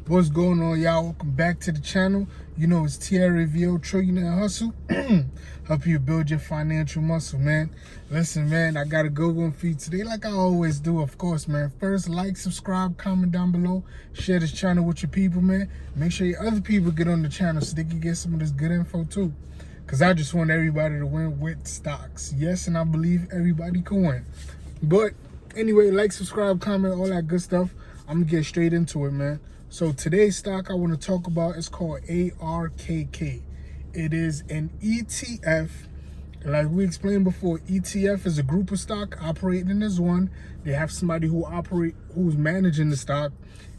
What's going on, y'all? Welcome back to the channel. You know, it's Thierry VO Trillionaire Hustle. Help you build your financial muscle, man. Listen, man, I got a good one for you today, like I always do, of course, man. First, like, subscribe, comment down below. Share this channel with your people, man. Make sure your other people get on the channel so they can get some of this good info, too. Because I just want everybody to win with stocks. Yes, and I believe everybody can win. But anyway, like, subscribe, comment, all that good stuff. I'm going to get straight into it, man. So today's stock I want to talk about is called ARKK. It is an ETF. Like we explained before, ETF is a group of stock operating as one. They have somebody who's managing the stock.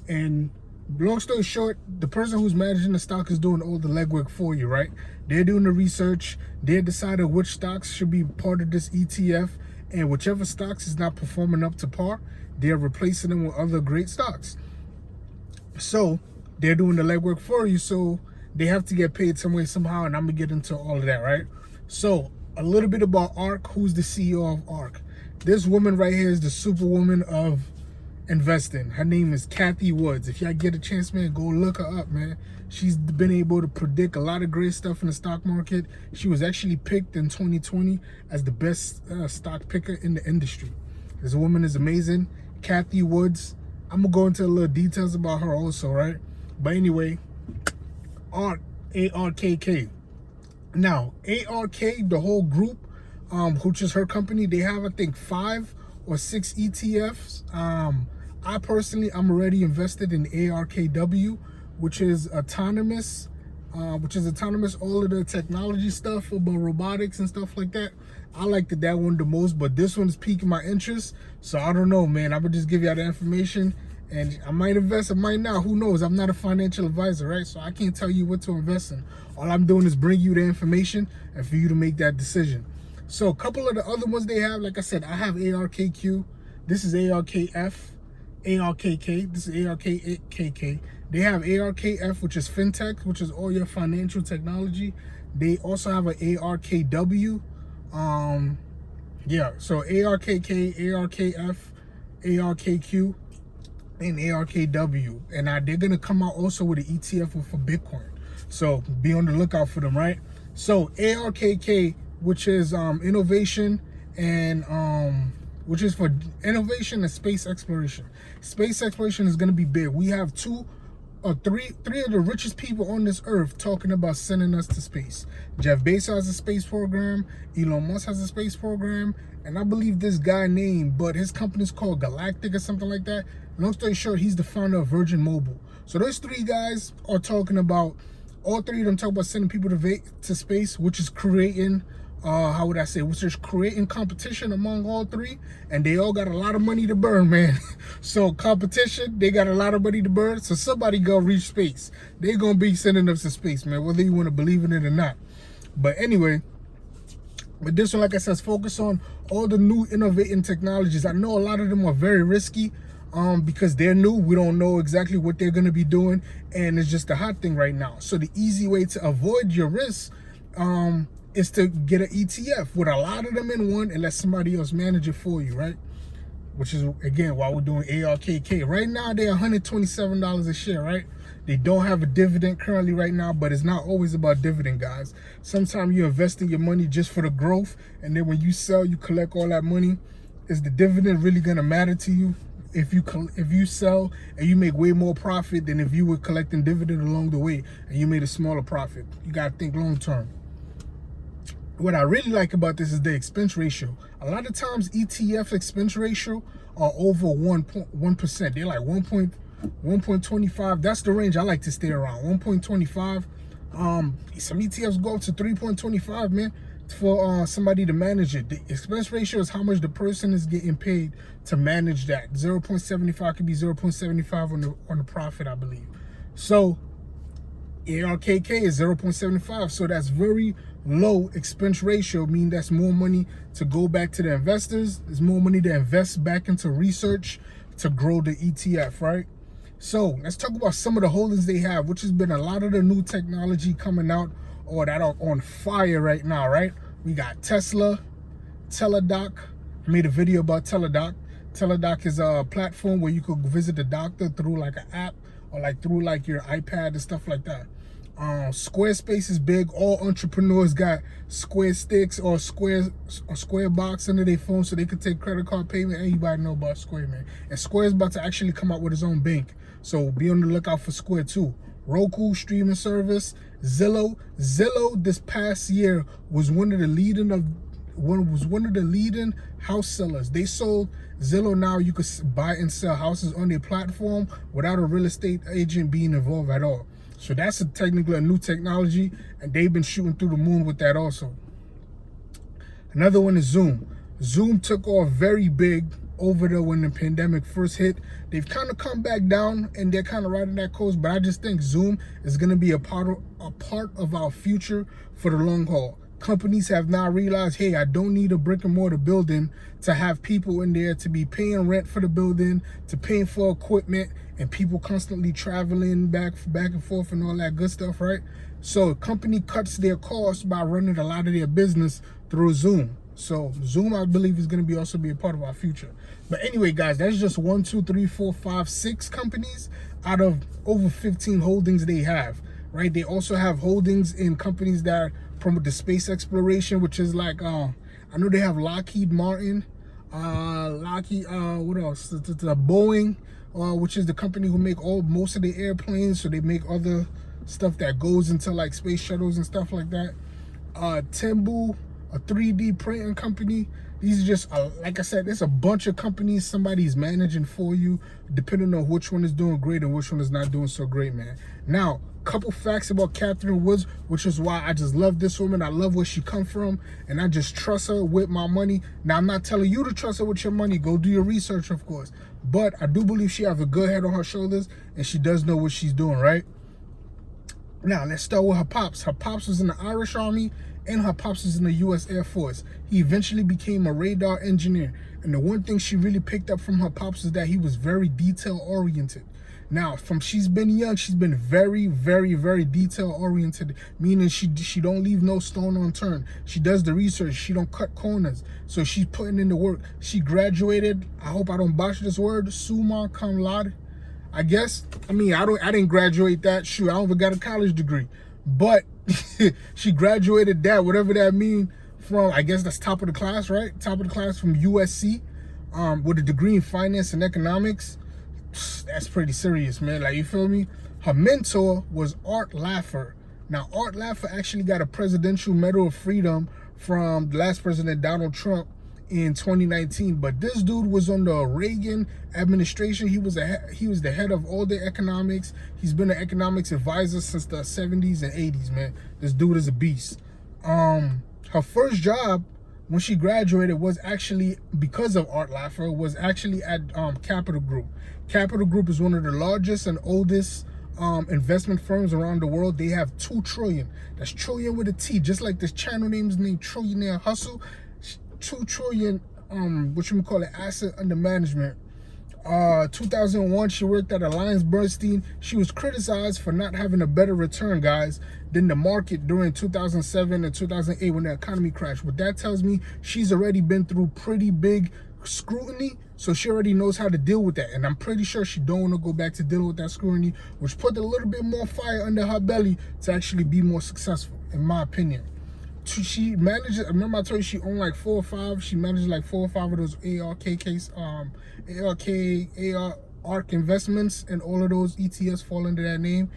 And long story short, the person who's managing the stock is doing all the legwork for you, right? They're doing the research. They're deciding which stocks should be part of this ETF. And whichever stocks is not performing up to par, they're replacing them with other great stocks. So they're doing the legwork for you, so they have to get paid some way, somehow, and I'm gonna get into all of that, right? So a little bit about ARK. Who's the CEO of ARK? This woman right here is the superwoman of investing. Her name is Cathie Wood. If y'all get a chance, man, go look her up, man. She's been able to predict a lot of great stuff in the stock market. She was actually picked in 2020 as the best stock picker in the industry. This woman is amazing. Cathie Woods. I'm gonna go into a little details about her also, right? But anyway, ARKK. Now, ARK, the whole group, which is her company, they have, I think, 5 or 6 ETFs. I personally, I'm already invested in ARKW, which is autonomous, all of the technology stuff about robotics and stuff like that. I liked that one the most, but this one's piquing my interest. So I don't know, man. I would just give you all the information, and I might invest, I might not. Who knows? I'm not a financial advisor, right? So I can't tell you what to invest in. All I'm doing is bring you the information and for you to make that decision. So a couple of the other ones they have, like I said, I have ARKQ. This is ARKF. ARKK. This is ARKK. They have ARKF, which is fintech, which is all your financial technology. They also have an ARKW. Yeah, so ARKK, ARKF, ARKQ, and ARKW. And they're gonna come out also with an ETF for Bitcoin. So be on the lookout for them, right? So ARKK, which is innovation and which is for innovation and space exploration. Space exploration is gonna be big. We have three of the richest people on this earth talking about sending us to space. Jeff Bezos has a space program, Elon Musk has a space program, and I believe this guy named, but his company's called Galactic or something like that. Long story short, he's the founder of Virgin Mobile. So those 3 guys are talking about, all 3 of them talk about sending people to space, which is creating which is creating competition among all 3, and they all got a lot of money to burn, man. So competition, they got a lot of money to burn, so somebody gonna reach space. They're gonna be sending us to space, man, whether you want to believe in it or not. But anyway, but this one, like I said, is focused on all the new innovating technologies. I know a lot of them are very risky, because they're new. We don't know exactly what they're gonna be doing, and it's just a hot thing right now. So the easy way to avoid your risks, is to get an ETF with a lot of them in one and let somebody else manage it for you, right? Which is, again, why we're doing ARKK. Right now, they're $127 a share, right? They don't have a dividend currently right now, but it's not always about dividend, guys. Sometimes you invest in your money just for the growth, and then when you sell, you collect all that money. Is the dividend really gonna matter to you if you sell and you make way more profit than if you were collecting dividend along the way and you made a smaller profit? You gotta think long term. What I really like about this is the expense ratio. A lot of times ETF expense ratio are over 1%. They're like 1.25. That's the range I like to stay around, 1.25. Some ETFs go up to 3.25, man, for somebody to manage it. The expense ratio is how much the person is getting paid to manage that. 0.75 could be 0.75 on the profit, I believe. So ARKK is 0.75, so that's very low expense ratio, meaning that's more money to go back to the investors. There's more money to invest back into research to grow the ETF, right? So let's talk about some of the holdings they have, which has been a lot of the new technology coming out or that are on fire right now, right? We got Tesla, Teladoc. I made a video about Teladoc. Teledoc is a platform where you could visit the doctor through like an app or like through like your iPad and stuff like that. Squarespace is big. All entrepreneurs got Square Sticks or Square Box under their phone so they could take credit card payment. Everybody know about Square, man. And Square is about to actually come out with its own bank. So be on the lookout for Square too. Roku streaming service, Zillow. Zillow this past year was one of the leading house sellers. They sold Zillow. Now you could buy and sell houses on their platform without a real estate agent being involved at all. So that's technically a new technology, and they've been shooting through the moon with that also. Another one is Zoom. Zoom took off very big over there when the pandemic first hit. They've kind of come back down, and they're kind of riding that coast, but I just think Zoom is going to be a part of our future for the long haul. Companies have now realized, hey, I don't need a brick and mortar building to have people in there to be paying rent for the building, to paying for equipment, and people constantly traveling back and forth and all that good stuff, right? So a company cuts their costs by running a lot of their business through Zoom. So Zoom, I believe, is going to also be a part of our future. But anyway, guys, that's just 1, 2, 3, 4, 5, 6 companies out of over 15 holdings they have, right? They also have holdings in companies that promote the space exploration, which is like, I know they have Lockheed Martin, what else? The Boeing, which is the company who make most of the airplanes. So they make other stuff that goes into like space shuttles and stuff like that. Tembu, a 3D printing company. These are just, like I said, there's a bunch of companies somebody's managing for you, depending on which one is doing great and which one is not doing so great, man. Now, couple facts about Cathie Wood, which is why I just love this woman. I love where she come from, and I just trust her with my money. Now, I'm not telling you to trust her with your money. Go do your research, of course. But I do believe she has a good head on her shoulders, and she does know what she's doing, right? Now, let's start with her pops. Her pops was in the Irish Army, and her pops was in the U.S. Air Force. He eventually became a radar engineer. And the one thing she really picked up from her pops is that he was very detail-oriented. Now, from she's been young, she's been very, very, very detail-oriented, meaning she don't leave no stone unturned. She does the research. She don't cut corners. So she's putting in the work. She graduated, I hope I don't botch this word, summa cum laude, I guess. I mean, I didn't graduate that. Shoot, I don't even got a college degree. But she graduated that, whatever that means, from, I guess that's top of the class, right? Top of the class from USC, with a degree in finance and economics. That's pretty serious, man. Like, you feel me? Her mentor was Art Laffer. Now, Art Laffer actually got a Presidential Medal of Freedom from the last president, Donald Trump, in 2019. But this dude was on the Reagan administration. He was the head of all the economics. He's been an economics advisor since the 70s and 80s, man. This dude is a beast. Her first job when she graduated was actually, because of Art Laffer, was actually at Capital Group. Capital Group is one of the largest and oldest investment firms around the world. They have 2 trillion. That's trillion with a T, just like this channel name is named Trillionaire Hustle. 2 trillion, asset under management. 2001, she worked at AllianceBernstein. She was criticized for not having a better return, guys, than the market during 2007 and 2008 when the economy crashed. What that tells me, she's already been through pretty big scrutiny, so she already knows how to deal with that. And I'm pretty sure she don't want to go back to dealing with that scrutiny, which put a little bit more fire under her belly to actually be more successful, in my opinion. She manages, remember I told you she owned like 4 or 5. She manages like 4 or 5 of those ARK investments, and all of those ETFs fall under that name.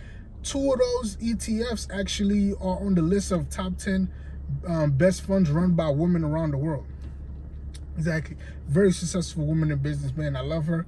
2 of those ETFs actually are on the list of top 10 best funds run by women around the world. Exactly. Very successful woman in business, man. I love her.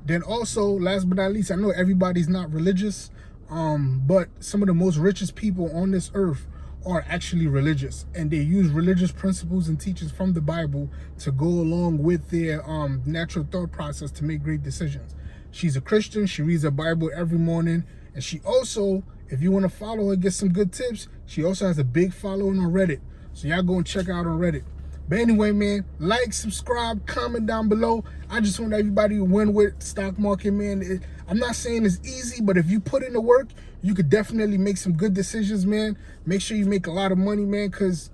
Then also, last but not least, I know everybody's not religious, but some of the most richest people on this earth are actually religious, and they use religious principles and teachings from the Bible to go along with their natural thought process to make great decisions. She's a Christian. She reads the Bible every morning, and she also, if you want to follow her, get some good tips, she also has a big following on Reddit, so y'all go and check out on Reddit. But anyway, man, like, subscribe, comment down below. I just want everybody to win with stock market, man. I'm not saying it's easy, but if you put in the work, you could definitely make some good decisions, man. Make sure you make a lot of money, man, because,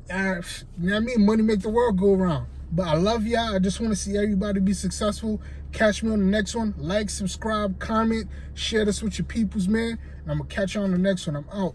you know what I mean? Money make the world go around. But I love y'all. I just want to see everybody be successful. Catch me on the next one. Like, subscribe, comment, share this with your peoples, man. And I'm going to catch you on the next one. I'm out.